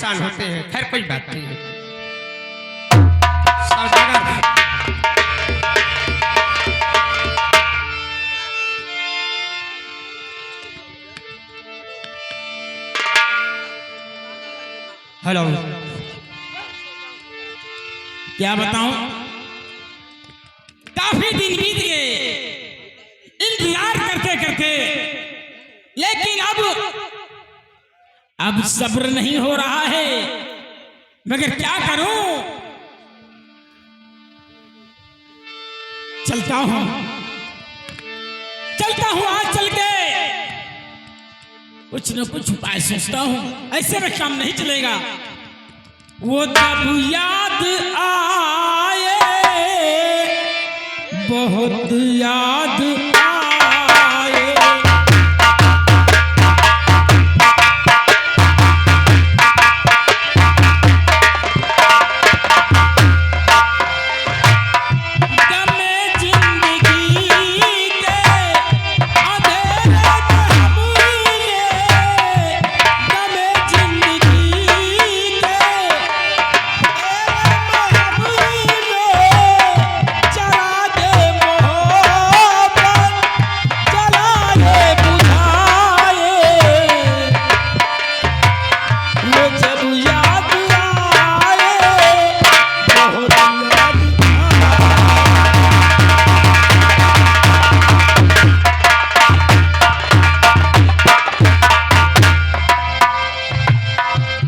नुकसान होते हैं। खैर कोई बात नहीं है। हेलो, क्या बताऊं, काफी दिन बीत गए इंतजार करते करते, लेकिन अब सब्र नहीं हो रहा है, मगर क्या करूं। चलता हूं आज चल के कुछ न कुछ उपाय सोचता हूं। ऐसे में काम नहीं चलेगा। वो जब याद आए, बहुत याद आए, गमे जिंदगी के अंधेरे में, गमे जिंदगी के चला दे मोहब्बत, चला दे बुझाए। वो जब याद आए, बहुत याद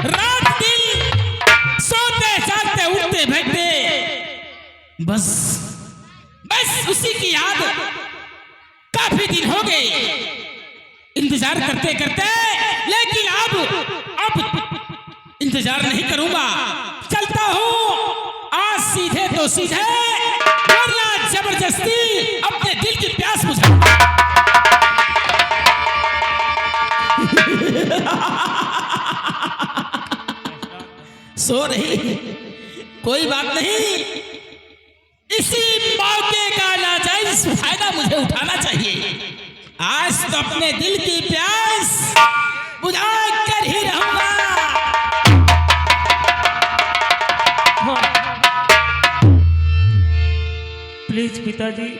रात दिन सोते जागते उठते बैठते बस उसी की याद। काफी दिन हो गए इंतजार करते करते, लेकिन अब इंतजार नहीं करूंगा। चलता हूं आज सीधे तो सीधे, वरना जबरदस्ती अपने दिल की प्यास बुझा। सो रही, कोई बात नहीं। इसी मौके का नाजायज फायदा मुझे उठाना चाहिए। आज तो अपने दिल की प्यास बुझा कर ही रहूंगा। प्लीज पिताजी,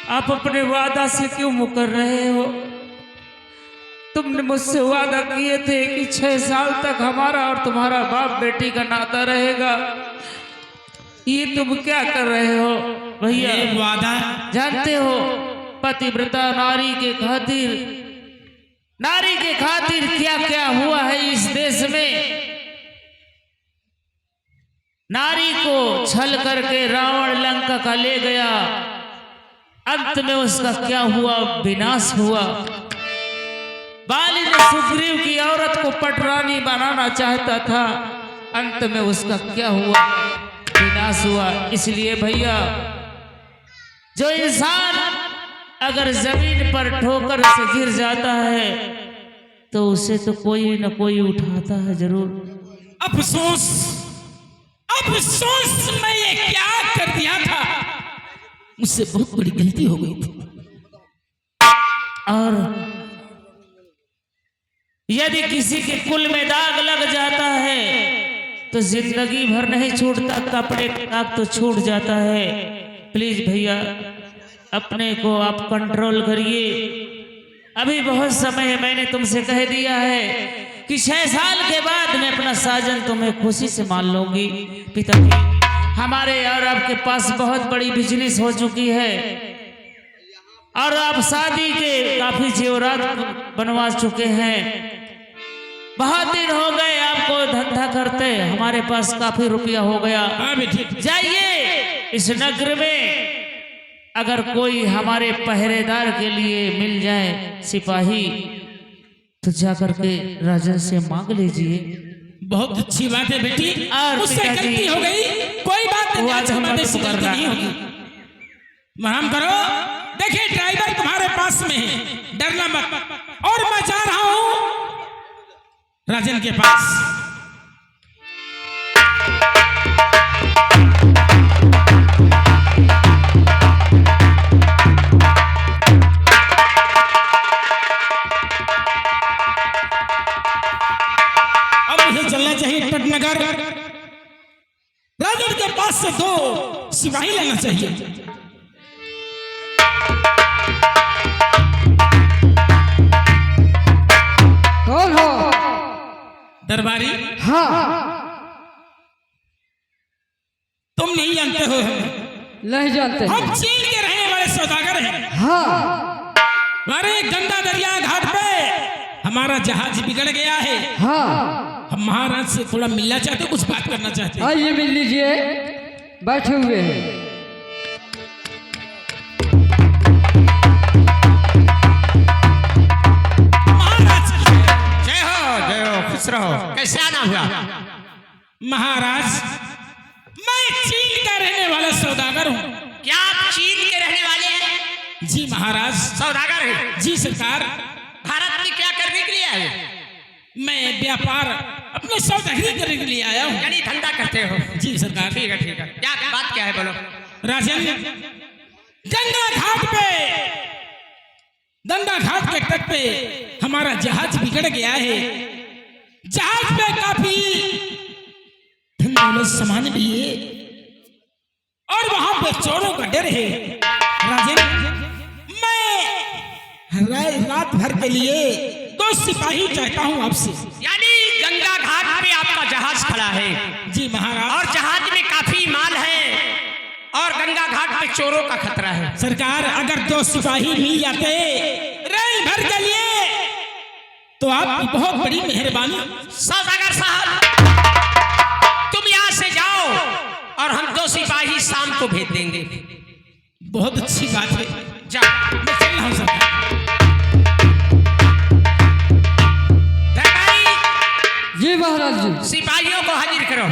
आप अपने वादा से क्यों मुकर रहे हो? तुमने मुझसे वादा किए थे कि 6 साल तक हमारा और तुम्हारा बाप बेटी का नाता रहेगा। ये तुम क्या कर रहे हो भैया? वादा जानते हो, पतिव्रता नारी के खातिर क्या क्या हुआ है इस देश में। नारी को छल करके रावण लंका का ले गया, अंत में उसका क्या हुआ? विनाश हुआ। बाली ने सुग्रीव की औरत को पटरानी बनाना चाहता था, अंत में उसका क्या हुआ? विनाश हुआ। इसलिए भैया, जो इंसान अगर जमीन पर ठोकर से गिर जाता है तो उसे तो कोई न कोई उठाता है जरूर। अफसोस मैं ये क्या कर दिया था, मुझसे बहुत बड़ी गलती हो गई थी। और यदि किसी के कुल में दाग लग जाता है तो जिंदगी भर नहीं छूटता, कपड़े दाग तो छूट जाता है। प्लीज भैया, अपने को आप कंट्रोल करिए। अभी बहुत समय है, मैंने तुमसे कह दिया है कि 6 साल के बाद मैं अपना साजन तुम्हें खुशी से मान लूंगी। पिताजी, हमारे और आपके पास बहुत बड़ी बिजनेस हो चुकी है और आप शादी के काफी जेवरात बनवा चुके हैं। बहुत दिन हो गए आपको धंधा करते, हमारे पास काफी रुपया हो गया। जाइए इस नगर में, अगर कोई हमारे पहरेदार के लिए मिल जाए सिपाही, तो जाकर के राजा से मांग लीजिए। बहुत अच्छी बात है बेटी, और मुझसे गलती हो गई, कोई बात नहीं, आज हमारे से गलती नहीं होगी। मराम करो। देखिए ड्राइवर तुम्हारे पास में है, डरना मत। और मैं जा रहा हूं राजन के पास। चाहिए पटनगर राजन के पास से 2 सिपाही लेना चाहिए। कौन हो? दरबारी। हाँ। तुम नहीं जानते हो हमें? नहीं जानते। हम चीन के रहने वाले सौदागर हैं। हाँ। हमारे गंगा दरिया घाट पे हमारा जहाज बिगड़ गया है। हाँ। हम महाराज से थोड़ा मिलना चाहते, कुछ बात करना चाहते हैं। आइए मिल लीजिए, बैठे हुए हैं। महाराज जय हो खुश रहो। कैसे आना हुआ? महाराज मैं चीन का रहने वाला सौदागर हूँ। क्या आप चीन के रहने वाले हैं? जी महाराज। सौदागर हैं? जी सरकार। भारत में क्या करने के लिए आए? मैं व्यापार अपने सौदागरी करने के लिए आया हूँ। यानी धंधा करते हो? जी सरकार। ठीक है। क्या बात क्या है, बोलो। राजन, गंगा घाट के तट पे हमारा जहाज बिगड़ गया है। जहाज पे काफी धन दौलत सामान भी है और वहां पे चोरों का डर है। राजन, मैं रात भर के लिए 2 सिपाही चाहता हूं आपसे। यानी गंगा घाट पे आपका जहाज खड़ा है? जी महाराज। और जहाज में काफी माल है और गंगा घाट पे चोरों का खतरा है। सरकार, अगर 2 सिपाही मिल जाते रेल भर के लिए तो आपकी बहुत बड़ी मेहरबानी। सौदागर साहब, तुम यहाँ से जाओ और हम 2 सिपाही शाम को भेज देंगे। बहुत अच्छी बात है। जाओ। मैं चल रहा हूँ सरकार। जी महाराज जी। सिपाहियों को हाजिर करो।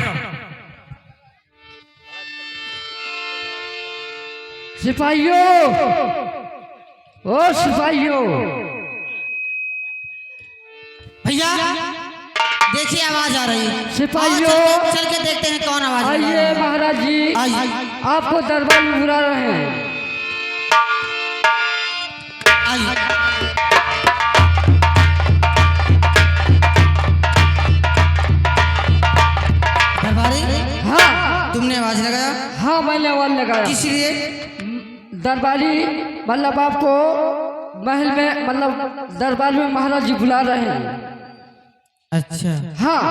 सिपाहियों, ओ सिपाहियों। भैया देखिए आवाज आ रही है। सिपाहियों, चल के देखते हैं कौन आवाज आ रही आइए है। महाराज जी, आइए। आपको दरबार में बुला रहे हैं। आइए। दरबारी, हाँ। तुमने आवाज लगाया? हाँ, मैंने आवाज लगाया। किस लिए? दरबारी मतलब आपको महल में, मतलब दरबार में महाराज जी बुला रहे हैं। अच्छा, हाँ।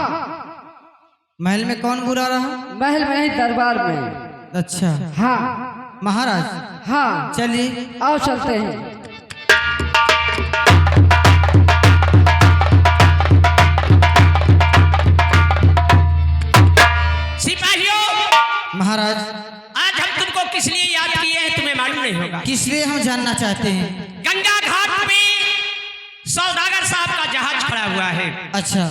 महल में कौन बुला रहा? महल में नहीं, दरबार में। अच्छा। हाँ महाराज, हाँ। चलिए आओ चलते हैं। सिपाहियों, महाराज, आज हम तुमको किस लिए याद किए हैं तुम्हें मालूम नहीं होगा। किस लिए हम जानना चाहते हैं? गंगा घाट में सौदागर साहब का जहाज खड़ा हुआ है। अच्छा।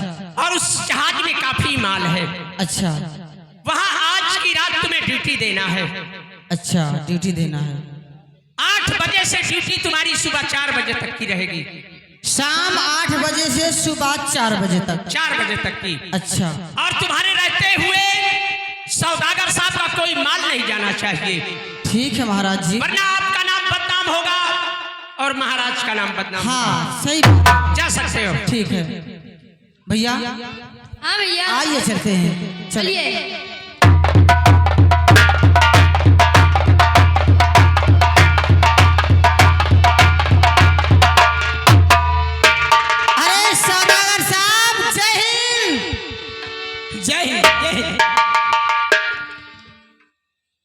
और उस जहाज में काफी माल है। अच्छा। वहाँ आज की रात तुम्हें ड्यूटी देना है। अच्छा, ड्यूटी देना है। 8 बजे से ड्यूटी तुम्हारी सुबह 4 बजे तक की रहेगी। शाम 8 बजे से सुबह 4 बजे तक। 4 बजे तक की। अच्छा। और तुम्हारे रहते हुए सौदागर साहब का कोई माल नहीं जाना चाहिए। ठीक है महाराज जी। वरना आपका नाम बदनाम होगा और महाराज का नाम बदनाम हाँ, सही। जा सकते हो। ठीक है भैया। हाँ भैया, आइए चलते हैं। चलिए। अरे सौदागर साहब, जय हिंद। जय हिंद, जय हिंद।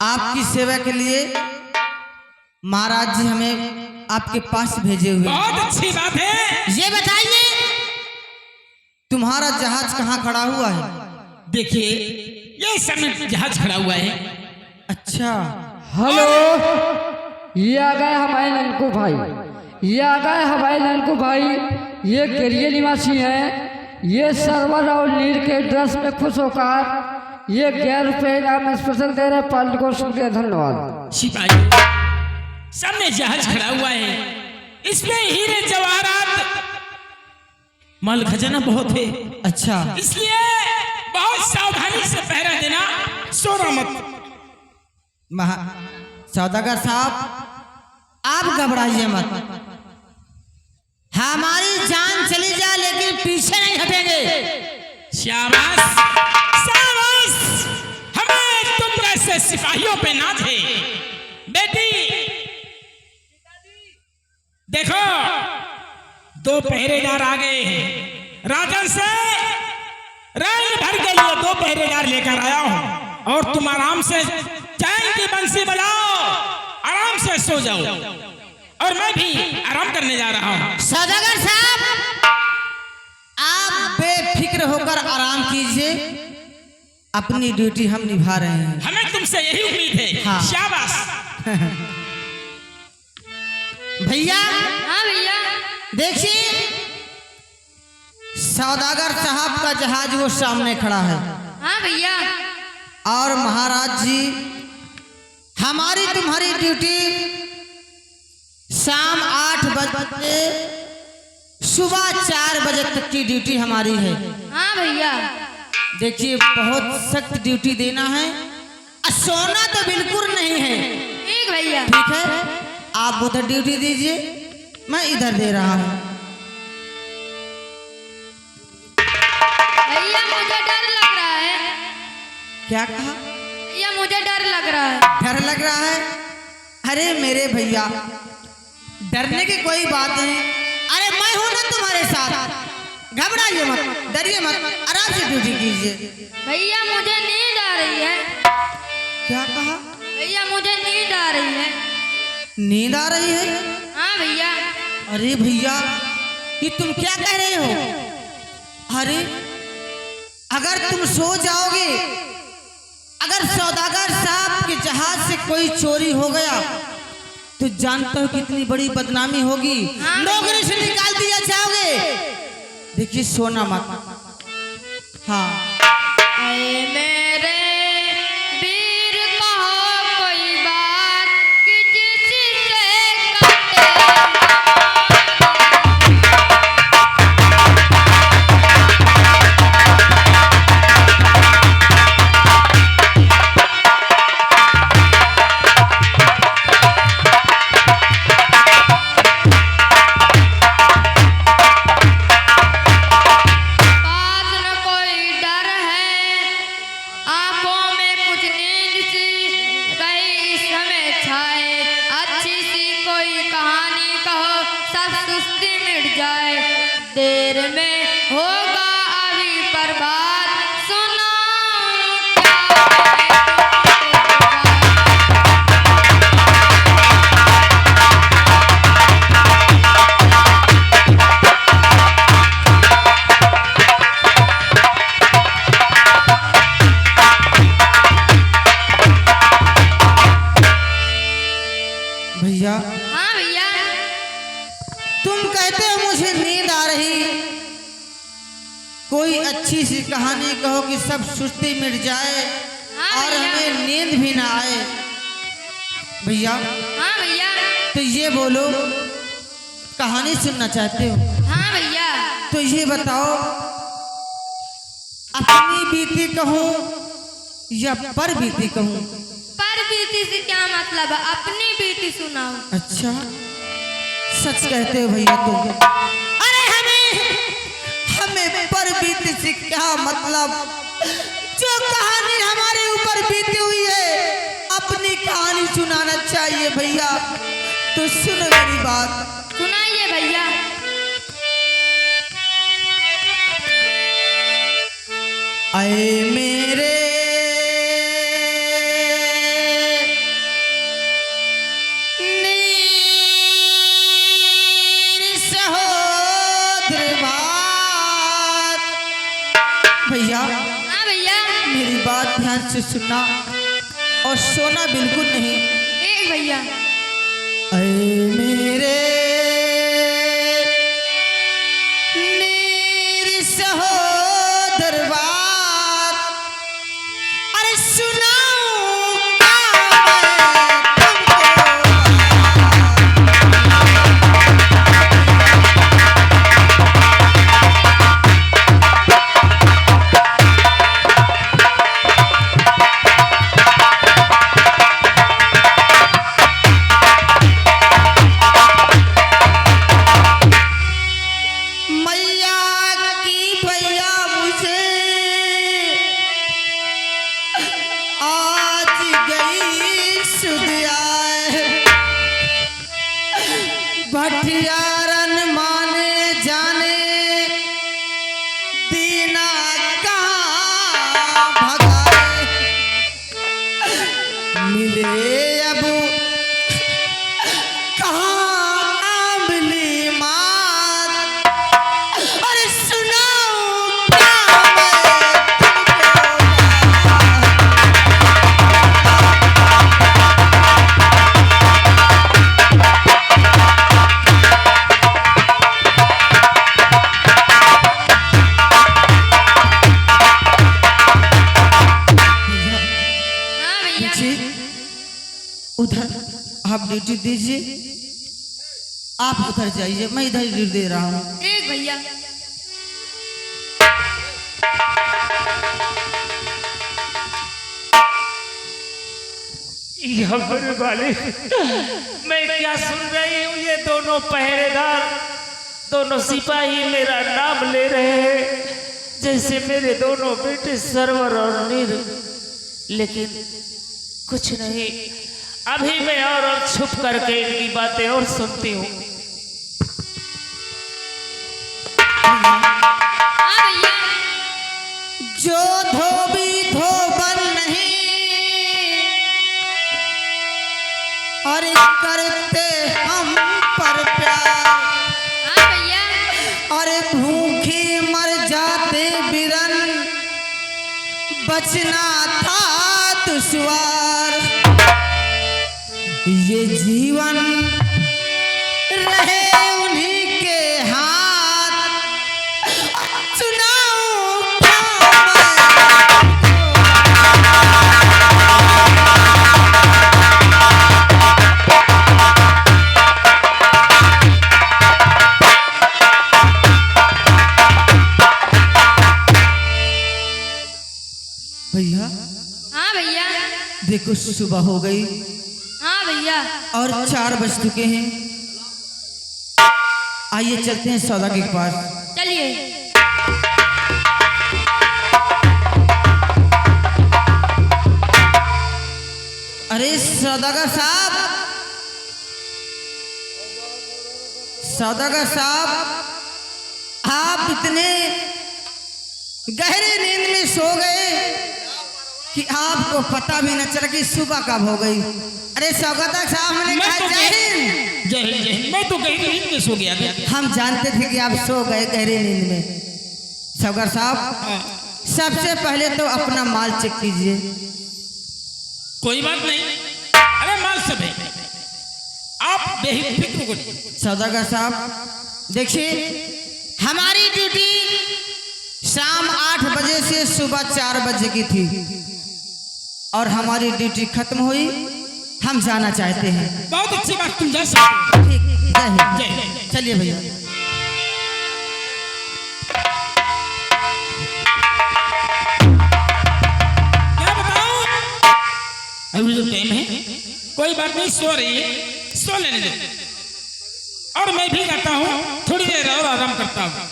आपकी सेवा के लिए महाराज जी हमें आपके पास भेजे हुए। बहुत अच्छी बात है। ये बताइए, तुम्हारा जहाज कहाँ खड़ा हुआ है? देखिए, ये समय जहाज खड़ा हुआ है। अच्छा। हेलो, ये आ गए हमारे ननकू भाई। ये आ गए हमारे ननकू भाई। ये गिरिये निवासी हैं। ये सरवर और नीर के ड्रेस में खुश होकर ये 11 रुपये इनाम स्पेशल दे रहे। पाल को शुक्रिया, धन्यवाद। सिपाही, सामने जहाज खड़ा हुआ है। इसमें हीरे जवाहरात माल खजाना बहुत है। अच्छा। इसलिए बहुत सावधानी से पहरा देना, सोना मत। सौदागर साहब, आप घबराइए मत। हमारी जान चली जाए लेकिन पीछे नहीं हटेंगे। शाबाश शाबाश, हमें तुम जैसे सिपाहियों पे नाज है। बेटी देखो, 2 पहरेदार आ गए हैं। राजन से रैन भर के लिए 2 पहरेदार लेकर आया हूं, और तुम आराम से चैन की बंसी बजाओ, आराम से सो जाओ, और मैं भी आराम करने जा रहा हूं। सौदागर साहब, आप बेफिक्र होकर आराम कीजिए, अपनी ड्यूटी हम निभा रहे हैं। हमें तुमसे यही उम्मीद है। हाँ। शाबाश। भैया हाँ भैया। देखिए, सौदागर साहब का जहाज वो सामने खड़ा है। हाँ भैया। और महाराज जी, हमारी तुम्हारी ड्यूटी शाम 8 बजे सुबह 4 बजे तक की ड्यूटी हमारी है। हाँ भैया। देखिए, बहुत सख्त ड्यूटी देना है, और सोना तो बिल्कुल नहीं है। ठीक भैया। ठीक है, आप उधर ड्यूटी दीजिए, मैं इधर दे रहा हूँ। भैया मुझे डर लग रहा है। क्या कहा? भैया मुझे डर लग रहा है। डर लग रहा है? अरे मेरे भैया, डरने की कोई बात नहीं। अरे मैं हूं ना तुम्हारे साथ, घबराइए मत, डरिए मत, आराम से ड्यूटी कीजिए। भैया मुझे नींद आ रही है। क्या कहा? भैया मुझे नींद आ रही है। नींद आ रही है? हाँ भैया। अरे भैया, ये तुम क्या कह रहे हो? अरे अगर तुम सो जाओगे, अगर सौदागर साहब के जहाज से कोई चोरी हो गया तो जानते हो कितनी बड़ी बदनामी होगी। हाँ। नौकरी से निकाल दिया जाओगे। देखिए, सोना मत। हाँ। ऐ मेरे वीर कहो कोई बात कि जिससे कटे। पास न कोई डर है, आंखों में कुछ नींद सी गई इस समय छाए। अच्छी सी कोई कहानी कहो, सब सुस्ती मिट जाए। देर में होगा अभी प्रभात, सुनाऊं क्या भैया, हाँ भैया। तुम कहते हो मुझे नींद आ रही, कोई अच्छी सी कहानी कहो कि सब सुस्ती मिट जाए हाँ और भैया। हमें नींद भी ना आए। भैया, हाँ भैया। तो ये बोलो, कहानी सुनना चाहते हो? हाँ भैया। तो ये बताओ, अपनी बीती कहूँ या पर बीती कहूँ? पर बीती से क्या मतलब है? अपनी बीती सुनाओ। अच्छा, सच कहते हो भैया तुम? अरे हमें पर बीती से क्या मतलब? जो कहानी हमारे ऊपर बीती हुई है, अपनी कहानी सुनाना चाहिए भैया। तो सुनो मेरी बात। सुनाइए भैया। आए मेरे नीर सहोदर बात। भैया, हाँ भैया। मेरी बात ध्यान से सुनना और सोना बिल्कुल नहीं। एक भैया। ऐ मेरे नीर सहोदर बात, अरे सुनाऊं मैया की भैया मुझे हथियारन माने जाने दीना कहाँ भगाए मिले अब कहाँ मिली मात अरे सुनाओ क्या मैं उधर आप ड्यूटी दीजिए, आप उधर जाइए, मैं इधर ड्यूटी दे रहा हूँ। ठीक भैया। यहाँ पर वाले मैं क्या सुन रही हूँ, ये दोनों पहरेदार, दोनों सिपाही मेरा नाम ले रहे हैं जैसे मेरे दोनों बेटे सरवर और नीर, लेकिन कुछ नहीं। अभी मैं और छुप करके इनकी बातें और सुनती हूँ। हाँ भैया। जो धोबी धोबन नहीं और करते हम पर प्यार, हाँ भैया। और भूखे मर जाते बिरन बचना था दुश्वार। ये जीवन रहे उन्हीं के हाथ, चुनाव क्या भैया? हाँ भैया। देखो सुबह हो गई हाँ भैया। और 4 बज चुके हैं। आइए चलते हैं सौदागर के पास। चलिए। अरे सौदागर साहब, सौदागर साहब, आप इतने गहरे नींद में सो गए कि आपको पता भी न चला कि सुबह कब हो गई। अरे सौदागर साहब, मैंने मैं कहा तो जय हिंद। जय हिंद जय हिंद। मैं तो गहरी नींद में सो गया था। हम जानते थे कि आप सो गए गहरे नींद में। सौदागर साहब, सबसे पहले तो अपना माल चेक कीजिए। कोई बात नहीं, अरे माल सब है, आप बेफिक्र हो जाइए। सौदागर साहब देखिए, हमारी ड्यूटी शाम 8 बजे से सुबह 4 बजे की थी और हमारी ड्यूटी खत्म हुई, हम जाना चाहते हैं। बहुत अच्छी बात, तुम जा सकते हो। ठीक, जय हिंद। जय हिंद। चलिए भैया। क्या बताऊं, अभी जो टाइम है, कोई बात नहीं, सो रही है, सो लेने दो। और मैं भी करता हूँ, थोड़ी देर और आराम करता हूँ।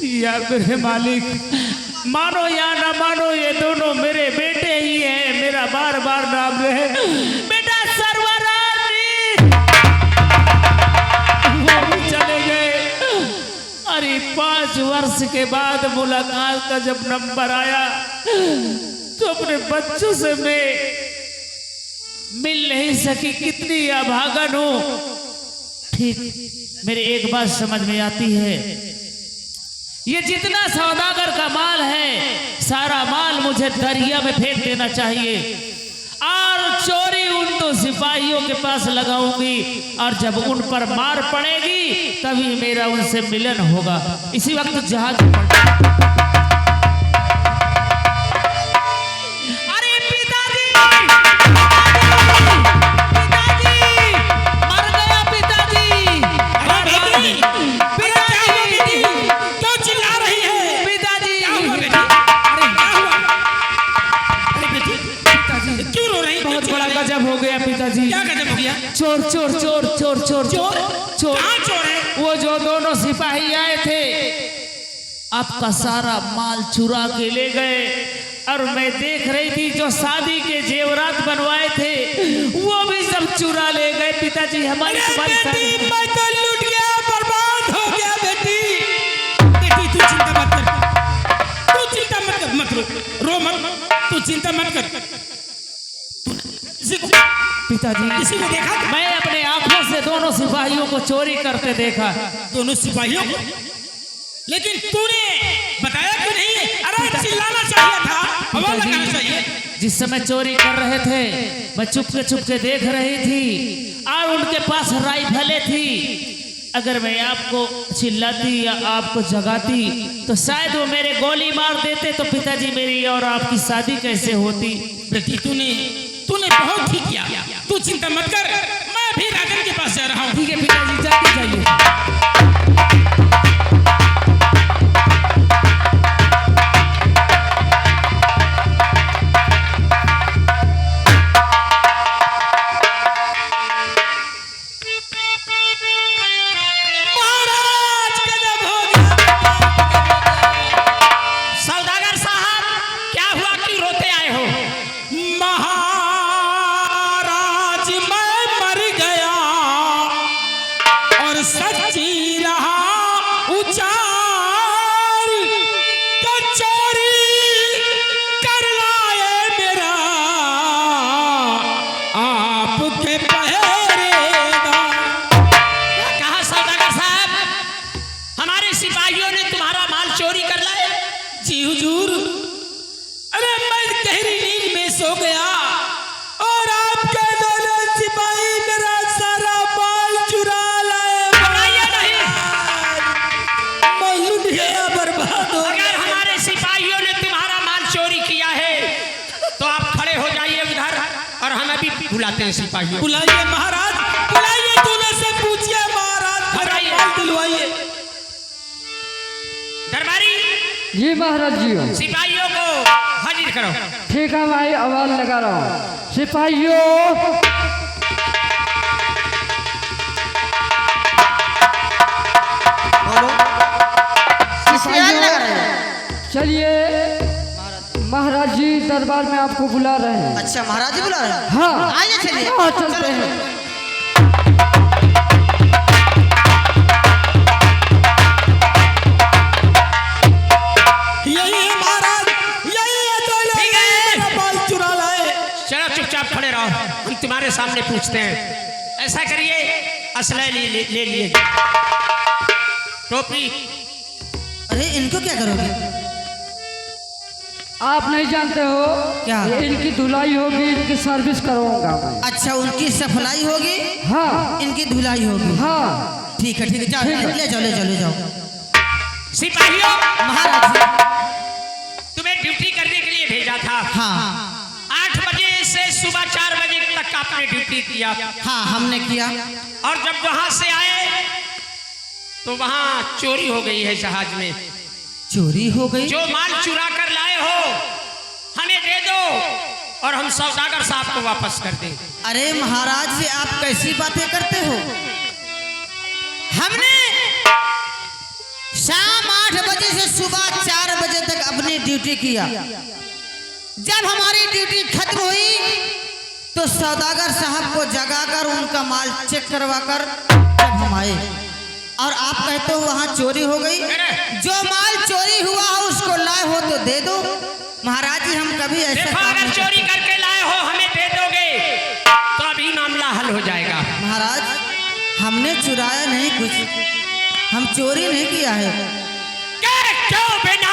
या मेरे मालिक, मानो या ना मानो, ये दोनों मेरे बेटे ही हैं। मेरा बार बार नाम रहे बेटा सरवर और नीर, वो भी चले गए। अरे 5 वर्ष के बाद मुलाकात का जब नंबर आया तो अपने बच्चों से मैं मिल नहीं सकी। कितनी अभागन हूं। ठीक, मेरे एक बात समझ में आती है, ये जितना सौदागर का माल है, सारा माल मुझे दरिया में फेंक देना चाहिए और चोरी उन 2 सिपाहियों के पास लगाऊंगी, और जब उन पर मार पड़ेगी तभी मेरा उनसे मिलन होगा। इसी वक्त जहाज अरे पिताजी, पिताजी, मर गया पिताजी। अरे बेटी, अरे क्या हुआ बेटी? क्यों चिल्ला रही है? पिताजी, क्या हुआ बेटी? अरे क्या हुआ? अरे बेटी, पिताजी क्यों रो रही है? बहुत बड़ा गजब हो गया पिताजी। क्या गजब हो गया? चोर चोर चोर चोर चोर चोर? चोर। कहाँ चोर है? वो जो दोनों सिपाही आए थे, आपका सारा माल चुरा के ले गए। और मैं देख रही थी जो शादी के जेवरात बनवाए थे वो भी सब चुरा ले गए पिताजी। हमारी तुम्हारी शादी मैं तो लूट गया, बर्बाद हो गया बेटी। बेटी तू चिंता मत कर, तू चिंता मत कर, मत रो मत, तू चिंता मत कर। पिताजी किसी को देखा? मैं अपने आंखों से दोनों सिपाहियों को चोरी करते देखा। दोनों सिपाहियों को? लेकिन तूने बताया क्यों नहीं? अरे चिल्लाना चाहिए था, आवाज लगाना चाहिए। जिस समय चोरी कर रहे थे मैं चुपके देख रही थी और उनके पास राइफलें थी। अगर मैं आपको चिल्लाती या आपको जगाती तो शायद वो मेरे गोली मार देते, तो पिताजी मेरी और आपकी शादी कैसे होती। बेटी तूने बहुत ठीक किया, तू चिंता मत कर, मैं भी राजन के पास जा रहा हूँ। ठीक है पिताजी, जल्दी जाइए। बुलाते हैं सिपाहियों। बुलाइए महाराज, बुलाइए, दूल्हे से पूछिए महाराज, माल दिलवाइए। दरबारी जी महाराज जी हो। सिपाहियों को हाजिर करो। ठीक है, मैं आवाज लगा रहा हूँ। सिपाहियों चलिए, महाराज जी दरबार में आपको बुला रहे हैं। अच्छा, महाराज जी बुला रहे हैं? हाँ, आइए चलिए। हाँ, चलते हैं। यही है महाराज, यही है तो ठीक है। मेरा माल चुरा लाए। चलो चुपचाप खड़े रहो, हम तुम्हारे सामने पूछते हैं। ऐसा करिए, असला ले लिए टोपी। अरे इनको क्या करोगे? आप नहीं जानते हो क्या? इनकी धुलाई होगी, इनकी सर्विस करवाऊंगा मैं। अच्छा, उनकी सफलाई होगी, हाँ इनकी धुलाई होगी। हाँ ठीक है, ठीक है, जाओ, ठीक है। ले जाओ, ले जाओ, ले जाओ। सिपाहियों, महाराज जी। तुम्हें ड्यूटी करने के लिए भेजा था। हाँ 8 बजे से सुबह 4 बजे तक आपने ड्यूटी किया। हाँ, हमने किया। और जब वहां से आए तो वहां चोरी हो गई है जहाज में। चोरी हो गई? जो माल चुरा कर लाए हो हमें दे दो और हम सौदागर साहब को वापस कर दें। अरे महाराज जी, आप कैसी बातें करते हो? हमने शाम 8 बजे से सुबह 4 बजे तक अपनी ड्यूटी किया। जब हमारी ड्यूटी खत्म हुई तो सौदागर साहब को जगाकर उनका माल चेक करवाकर जब हम आए और आप कहते हो वहां चोरी हो गई। जो माल चोरी हुआ हो उसको लाए हो तो दे दो। महाराज जी, हम कभी ऐसा देखो, काम अगर नहीं चोरी करते। करके लाए हो हमें दे दोगे तो अभी मामला हल हो जाएगा। महाराज, हमने चुराया नहीं कुछ, हम चोरी नहीं किया है। क्यों बिना